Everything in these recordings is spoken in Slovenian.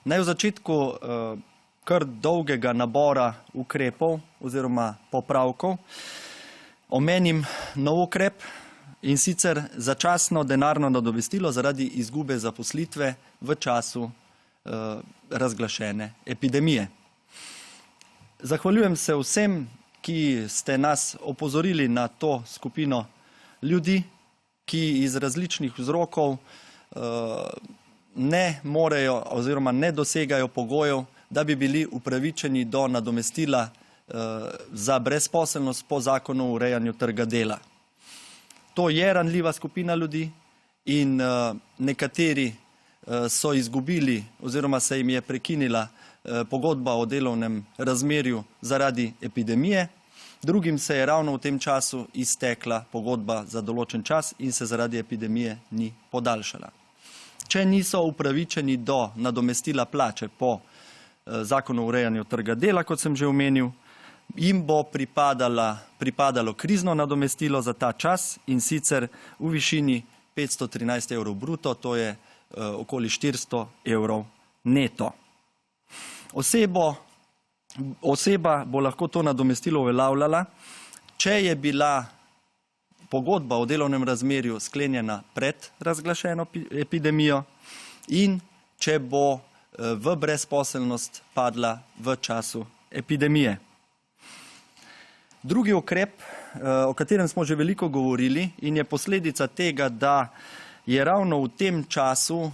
Naj v začetku kar dolgega nabora ukrepov oziroma popravkov omenim nov ukrep, in sicer začasno denarno nadomestilo zaradi izgube zaposlitve v času razglašene epidemije. Zahvaljujem se vsem, ki ste nas opozorili na to skupino ljudi, ki iz različnih vzrokov ne morejo oziroma ne dosegajo pogojev, da bi bili upravičeni do nadomestila za brezposelnost po zakonu o urejanju trga dela. To je ranljiva skupina ljudi in nekateri so izgubili oziroma se jim je prekinila pogodba o delovnem razmerju zaradi epidemije, drugim se je ravno v tem času iztekla pogodba za določen čas in se zaradi epidemije ni podaljšala. Če niso upravičeni do nadomestila plače po zakonu o urejanju trga dela, kot sem že omenil, jim bo pripadalo krizno nadomestilo za ta čas, in sicer v višini 513 evrov bruto, to je okoli 400 evrov neto. Oseba bo lahko to nadomestilo uveljavljala, če je bila pogodba o delovnem razmerju sklenjena pred razglašeno epidemijo in če bo v brezposelnost padla v času epidemije. Drugi ukrep, o katerem smo že veliko govorili in je posledica tega, da je ravno v tem času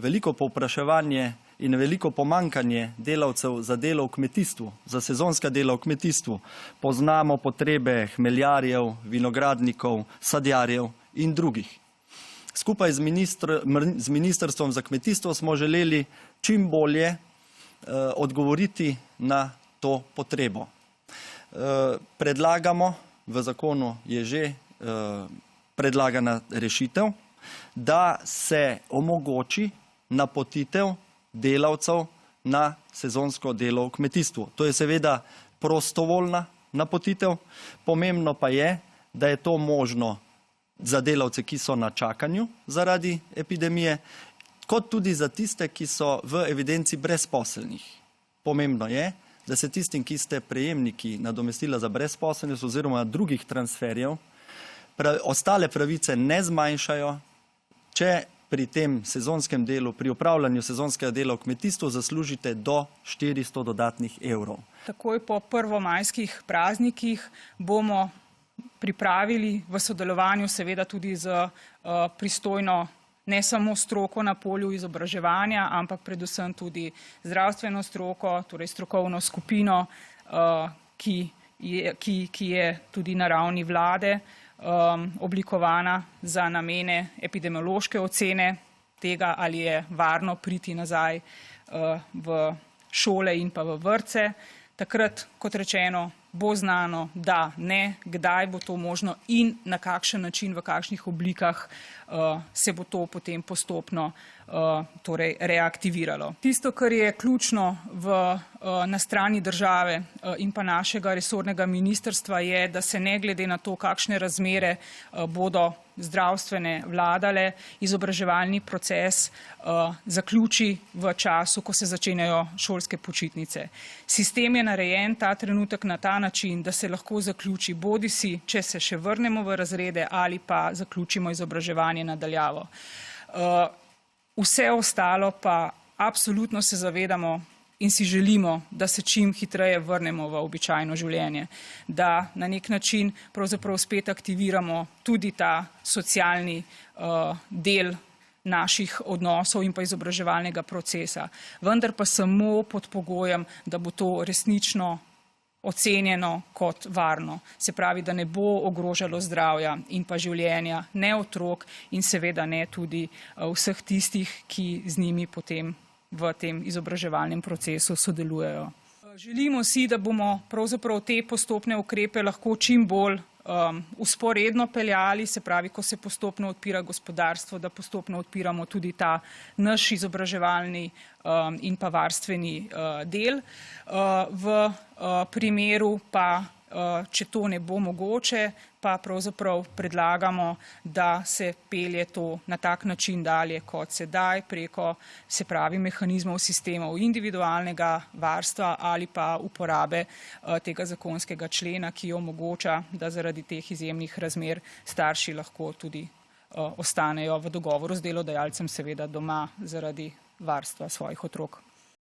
veliko povpraševanje in veliko pomankanje delavcev za delo v kmetijstvu, za sezonska dela v kmetijstvu. Poznamo potrebe hmeljarjev, vinogradnikov, sadjarjev in drugih. Skupaj z Ministrstvom za kmetijstvo smo želeli čim bolje odgovoriti na to potrebo. Predlagamo, v zakonu je že predlagana rešitev, da se omogoči napotitev delavcev na sezonsko delo v kmetijstvu. To je seveda prostovoljna napotitev, pomembno pa je, da je to možno za delavce, ki so na čakanju zaradi epidemije, kot tudi za tiste, ki so v evidenci brezposelnih. Pomembno je, da se tistim, ki ste prejemniki nadomestila za brezposelnost oziroma drugih transferjev, ostale pravice ne zmanjšajo, če pri tem sezonskem delu, pri upravljanju sezonskega dela v kmetijstvu zaslužite do 400 dodatnih evrov. Takoj po prvomajskih praznikih bomo pripravili v sodelovanju seveda tudi z pristojno ne samo stroko na polju izobraževanja, ampak predvsem tudi zdravstveno stroko, torej strokovno skupino, ki je tudi na ravni vlade oblikovana za namene epidemiološke ocene tega, ali je varno priti nazaj v šole in pa v vrtce. Takrat, kot rečeno, bo znano, da ne, kdaj bo to možno in na kakšen način, v kakšnih oblikah se bo to potem postopno torej reaktiviralo. Tisto, kar je ključno na strani države in pa našega resornega ministrstva je, da se ne glede na to, kakšne razmere bodo zdravstvene vladale, izobraževalni proces zaključi v času, ko se začenjajo šolske počitnice. Sistem je narejen ta trenutek na ta način, da se lahko zaključi bodisi, če se še vrnemo v razrede ali pa zaključimo izobraževanje nadaljavo. Vse ostalo pa absolutno se zavedamo in si želimo, da se čim hitreje vrnemo v običajno življenje, da na nek način pravzaprav spet aktiviramo tudi ta socialni del naših odnosov in pa izobraževalnega procesa. Vendar pa samo pod pogojem, da bo to resnično ocenjeno kot varno. Se pravi, da ne bo ogrožalo zdravja in pa življenja ne otrok in seveda ne tudi vseh tistih, ki z njimi potem v tem izobraževalnem procesu sodelujejo. Želimo si, da bomo pravzaprav te postopne ukrepe lahko čim bolj usporedno peljali, se pravi, ko se postopno odpira gospodarstvo, da postopno odpiramo tudi ta naš izobraževalni in pa varstveni del. V primeru pa Če to ne bo mogoče, pa pravzaprav predlagamo, da se pelje to na tak način dalje kot sedaj preko, se pravi, mehanizmov sistemov individualnega varstva ali pa uporabe tega zakonskega člena, ki omogoča, da zaradi teh izjemnih razmer starši lahko tudi ostanejo v dogovoru z delodajalcem seveda doma zaradi varstva svojih otrok.